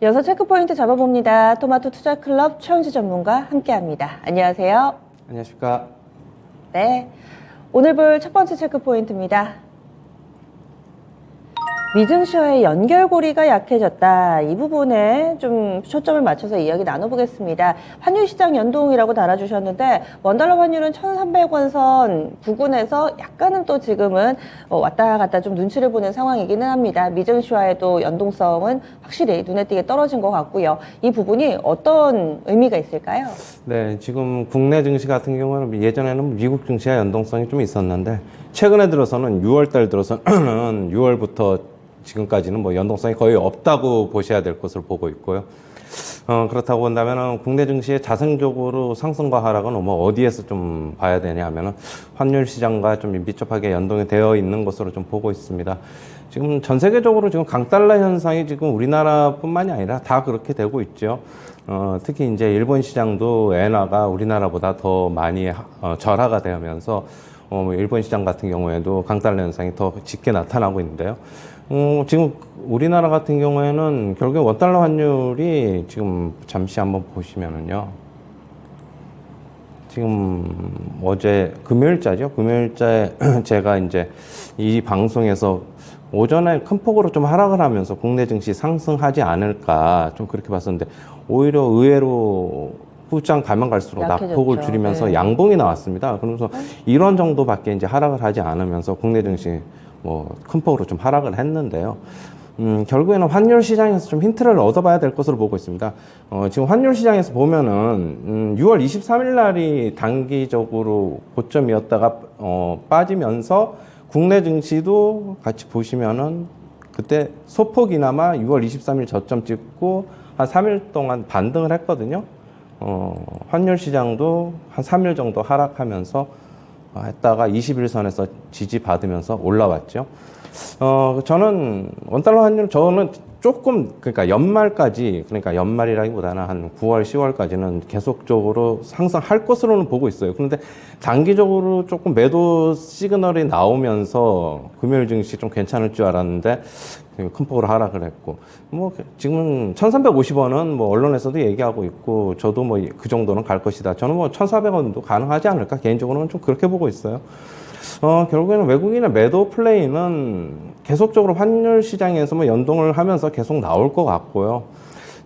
이어서 체크포인트 잡아봅니다. 토마토 투자클럽 최원지 전문가 함께합니다. 안녕하세요. 안녕하십니까. 네, 오늘 볼 첫 번째 체크포인트입니다. 미증시와의 연결고리가 약해졌다. 이 부분에 좀 초점을 맞춰서 이야기 나눠보겠습니다. 환율시장 연동이라고 달아주셨는데 원달러 환율은 1,300원 선 부근에서 약간은 또 지금은 왔다 갔다 좀 눈치를 보는 상황이기는 합니다. 미증시와의 또 연동성은 확실히 눈에 띄게 떨어진 것 같고요. 이 부분이 어떤 의미가 있을까요? 네, 지금 국내 증시 같은 경우는 예전에는 미국 증시와 연동성이 좀 있었는데 최근에 들어서는 6월달 들어서는 6월부터 지금까지는 뭐 연동성이 거의 없다고 보셔야 될 것으로 보고 있고요. 그렇다고 본다면은 국내 증시의 자생적으로 상승과 하락은 뭐 어디에서 좀 봐야 되냐 하면은 환율 시장과 좀 밀접하게 연동이 되어 있는 것으로 좀 보고 있습니다. 지금 전 세계적으로 지금 강달러 현상이 지금 우리나라뿐만이 아니라 다 그렇게 되고 있죠. 특히 이제 일본 시장도 엔화가 우리나라보다 더 많이 절하가 되면서 일본 시장 같은 경우에도 강달러 현상이 더 짙게 나타나고 있는데요. 지금 우리나라 같은 경우에는 결국에 원달러 환율이 지금 잠시 한번 보시면은요. 지금 어제 금요일자죠. 금요일자에 제가 이제 이 방송에서 오전에 큰 폭으로 좀 하락을 하면서 국내 증시 상승하지 않을까 좀 그렇게 봤었는데 오히려 의외로 후장 가면 갈수록 약해졌죠. 낙폭을 줄이면서 네. 양봉이 나왔습니다. 그러면서 이런 정도밖에 이제 하락을 하지 않으면서 국내 증시 뭐 큰 폭으로 좀 하락을 했는데요. 결국에는 환율 시장에서 좀 힌트를 얻어봐야 될 것으로 보고 있습니다. 지금 환율 시장에서 보면은 6월 23일 날이 단기적으로 고점이었다가 빠지면서 국내 증시도 같이 보시면은 그때 소폭이나마 6월 23일 저점 찍고 한 3일 동안 반등을 했거든요. 환율 시장도 한 3일 정도 하락하면서 했다가 21선에서 지지받으면서 올라왔죠. 저는 원달러 환율 저는 조금 그러니까 연말까지 그러니까 연말이라기보다는 한 9월, 10월까지는 계속적으로 상승할 것으로는 보고 있어요. 그런데 단기적으로 조금 매도 시그널이 나오면서 금요일 증시 좀 괜찮을 줄 알았는데 큰 폭으로 하락을 했고 뭐 지금 1,350원은 뭐 언론에서도 얘기하고 있고 저도 뭐 그 정도는 갈 것이다. 저는 뭐 1,400원도 가능하지 않을까 개인적으로는 좀 그렇게 보고 있어요. 결국에는 외국인의 매도 플레이는 계속적으로 환율 시장에서 뭐 연동을 하면서 계속 나올 것 같고요.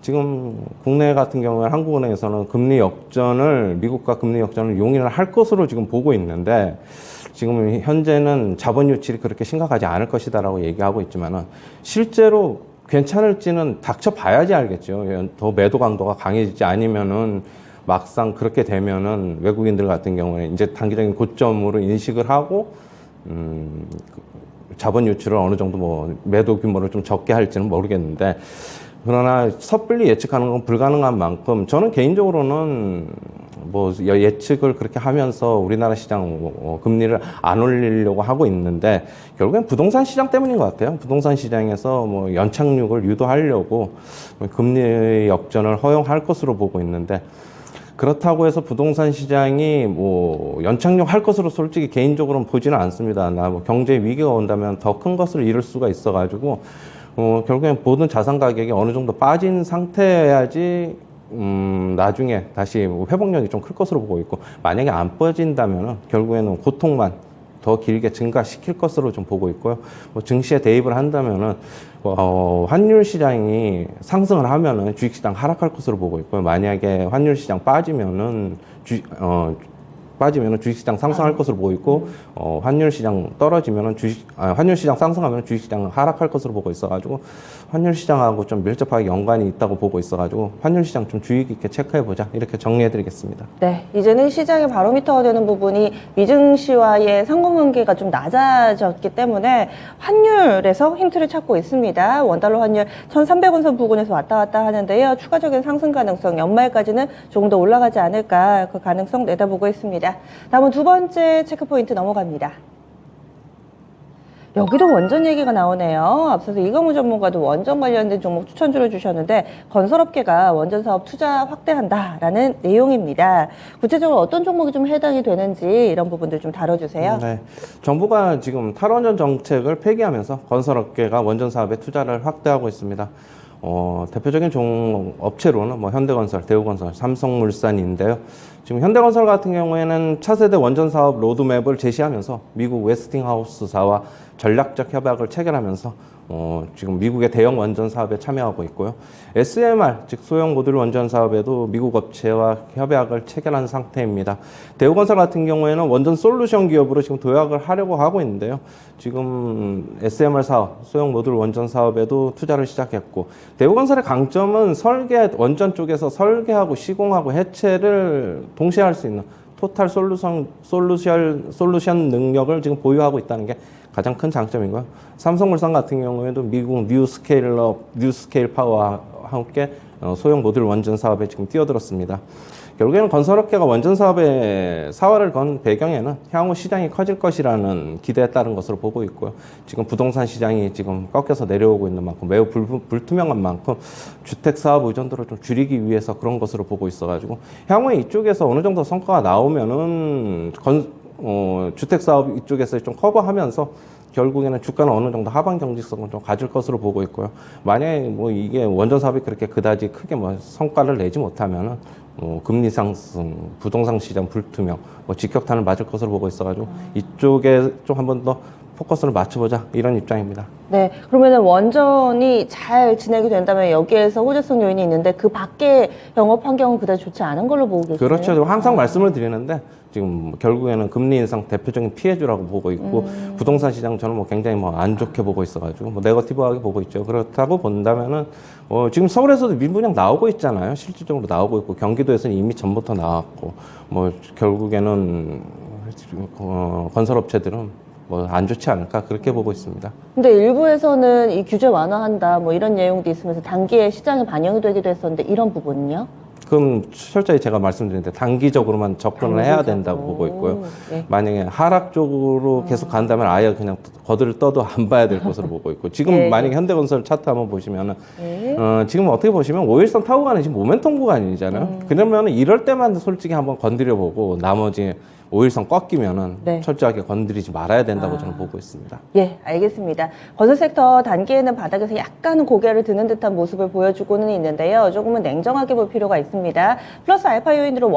지금 국내 같은 경우에 한국은행에서는 금리 역전을 미국과 금리 역전을 용인을 할 것으로 지금 보고 있는데 지금 현재는 자본 유출이 그렇게 심각하지 않을 것이다라고 얘기하고 있지만은 실제로 괜찮을지는 닥쳐봐야지 알겠죠. 더 매도 강도가 강해지지 않으면은 막상 그렇게 되면은 외국인들 같은 경우에 이제 단기적인 고점으로 인식을 하고 자본 유출을 어느 정도 뭐 매도 규모를 좀 적게 할지는 모르겠는데 그러나 섣불리 예측하는 건 불가능한 만큼 저는 개인적으로는 뭐 예측을 그렇게 하면서 우리나라 시장 금리를 안 올리려고 하고 있는데 결국엔 부동산 시장 때문인 것 같아요. 부동산 시장에서 뭐 연착륙을 유도하려고 금리 역전을 허용할 것으로 보고 있는데 그렇다고 해서 부동산 시장이 뭐 연착륙 할 것으로 솔직히 개인적으로는 보지는 않습니다. 나 뭐 경제 위기가 온다면 더 큰 것을 이룰 수가 있어가지고 결국엔 모든 자산 가격이 어느 정도 빠진 상태여야지 나중에 다시 회복력이 좀 클 것으로 보고 있고 만약에 안 빠진다면 결국에는 고통만 더 길게 증가시킬 것으로 좀 보고 있고요. 뭐 증시에 대입을 한다면은 환율 시장이 상승을 하면은 주식시장 하락할 것으로 보고 있고요. 만약에 환율 시장 빠지면은 주식시장 상승할 것으로 보고 있고, 환율 시장 떨어지면은 환율 시장 상승하면 주식시장 하락할 것으로 보고 있어가지고, 환율 시장하고 좀 밀접하게 연관이 있다고 보고 있어가지고, 환율 시장 좀 주의 깊게 체크해보자. 이렇게 정리해드리겠습니다. 네, 이제는 시장의 바로미터가 되는 부분이 미증시와의 상관관계가 좀 낮아졌기 때문에 환율에서 힌트를 찾고 있습니다. 원달러 환율 1,300원 선 부근에서 왔다 갔다 하는데요. 추가적인 상승 가능성, 연말까지는 조금 더 올라가지 않을까 그 가능성 내다보고 있습니다. 다음은 두 번째 체크포인트 넘어갑니다. 여기도 원전 얘기가 나오네요. 앞서서 이강우 전문가도 원전 관련된 종목 추천주를 주셨는데 건설업계가 원전 사업 투자 확대한다라는 내용입니다. 구체적으로 어떤 종목이 좀 해당이 되는지 이런 부분들 좀 다뤄주세요. 네, 정부가 지금 탈원전 정책을 폐기하면서 건설업계가 원전 사업에 투자를 확대하고 있습니다. 대표적인 업체로는 뭐 현대건설, 대우건설, 삼성물산인데요. 지금 현대건설 같은 경우에는 차세대 원전 사업 로드맵을 제시하면서 미국 웨스팅하우스사와 전략적 협약을 체결하면서 지금 미국의 대형 원전 사업에 참여하고 있고요. SMR, 즉 소형 모듈 원전 사업에도 미국 업체와 협약을 체결한 상태입니다. 대우건설 같은 경우에는 원전 솔루션 기업으로 지금 도약을 하려고 하고 있는데요. 지금 SMR 사업, 소형 모듈 원전 사업에도 투자를 시작했고, 대우건설의 강점은 원전 쪽에서 설계하고 시공하고 해체를 동시에 할 수 있는 토탈 솔루션 능력을 지금 보유하고 있다는 게 가장 큰 장점이고요. 삼성물산 같은 경우에도 미국 뉴스케일 파워와 함께 소형 모듈 원전 사업에 지금 뛰어들었습니다. 결국에는 건설업계가 원전 사업에 사활을 건 배경에는 향후 시장이 커질 것이라는 기대에 따른 것으로 보고 있고요. 지금 부동산 시장이 지금 꺾여서 내려오고 있는 만큼 매우 불투명한 만큼 주택 사업 의존도를 좀 줄이기 위해서 그런 것으로 보고 있어가지고 향후에 이쪽에서 어느 정도 성과가 나오면은 주택 사업 이쪽에서 좀 커버하면서 결국에는 주가는 어느 정도 하방 경직성을 좀 가질 것으로 보고 있고요. 만약에 뭐 이게 원전 사업이 그렇게 그다지 크게 뭐 성과를 내지 못하면은 금리 상승, 부동산 시장 불투명, 직격탄을 맞을 것으로 보고 있어가지고 이쪽에 좀 한 번 더 포커스를 맞춰보자 이런 입장입니다. 네, 그러면은 원전이 잘 진행이 된다면 여기에서 호재성 요인이 있는데 그 밖에 영업 환경은 그다지 좋지 않은 걸로 보고 계시네요. 그렇죠. 항상 말씀을 드리는데 지금 결국에는 금리 인상 대표적인 피해주라고 보고 있고 부동산 시장 저는 굉장히 안 좋게 보고 있어가지고 네거티브하게 보고 있죠. 그렇다고 본다면은 지금 서울에서도 민분양 나오고 있잖아요. 실질적으로 나오고 있고 경기도에서는 이미 전부터 나왔고 결국에는 건설업체들은 안 좋지 않을까 그렇게 보고 있습니다. 근데 일부에서는 이 규제 완화한다 이런 내용도 있으면서 단기에 시장에 반영이 되기도 했었는데 이런 부분은요? 그럼 철저히 제가 말씀드렸는데 단기적으로만 접근을 해야 된다고 보고 있고요. 네. 만약에 하락 쪽으로 계속 간다면 아예 그냥 거들을 떠도 안 봐야 될 것으로 보고 있고 지금 네. 만약에 현대건설 차트 한번 보시면은 네. 지금 어떻게 보시면 5일선 타고 가는 지금 모멘텀 구간이잖아요. 그러면 이럴 때만 솔직히 한번 건드려 보고 나머지 5일선 꺾이면은 네. 철저하게 건드리지 말아야 된다고 저는 보고 있습니다. 예, 알겠습니다. 건설 섹터 단기에는 바닥에서 약간 고개를 드는 듯한 모습을 보여주고는 있는데요. 조금은 냉정하게 볼 필요가 있습니다. 플러스 알파 요인으로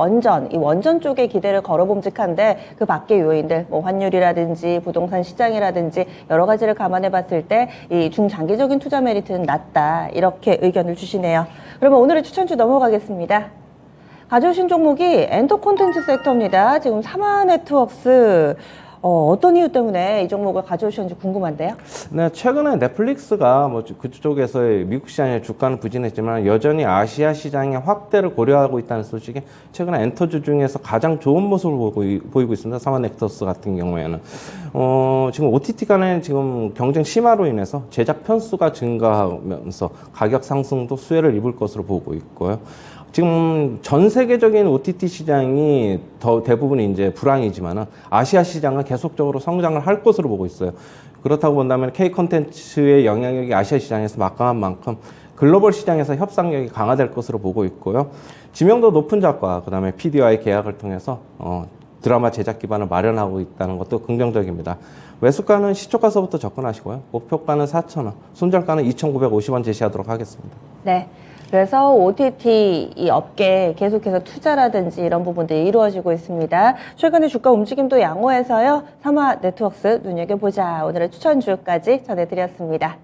이 원전 쪽에 기대를 걸어봄직한데 그 밖의 요인들, 환율이라든지 부동산 시장이라든지 여러 가지를 감안해 봤을 때 이 중장기적인 투자 메리트는 낮다. 이렇게 의견을 주시네요. 그러면 오늘의 추천주 넘어가겠습니다. 가져오신 종목이 엔터 콘텐츠 섹터입니다. 지금 사마네트웍스 어떤 이유 때문에 이 종목을 가져오셨는지 궁금한데요. 네, 최근에 넷플릭스가 그쪽에서의 미국 시장의 주가는 부진했지만 여전히 아시아 시장의 확대를 고려하고 있다는 소식에 최근에 엔터주 중에서 가장 좋은 모습을 보이고 있습니다. 사마넥터스 같은 경우에는 지금 OTT 간의 지금 경쟁 심화로 인해서 제작 편수가 증가하면서 가격 상승도 수혜를 입을 것으로 보고 있고요. 지금 전 세계적인 OTT 시장이 대부분이 이제 불황이지만은 아시아 시장은 계속적으로 성장을 할 것으로 보고 있어요. 그렇다고 본다면 K 콘텐츠의 영향력이 아시아 시장에서 막강한 만큼 글로벌 시장에서 협상력이 강화될 것으로 보고 있고요. 지명도 높은 작가, 그다음에 PD와의 계약을 통해서 드라마 제작 기반을 마련하고 있다는 것도 긍정적입니다. 매수가는 시초가서부터 접근하시고요. 목표가는 4,000원, 손절가는 2,950원 제시하도록 하겠습니다. 네. 그래서 OTT 이 업계에 계속해서 투자라든지 이런 부분들이 이루어지고 있습니다. 최근에 주가 움직임도 양호해서요. 사마네트웍스 눈여겨보자. 오늘의 추천주까지 전해드렸습니다.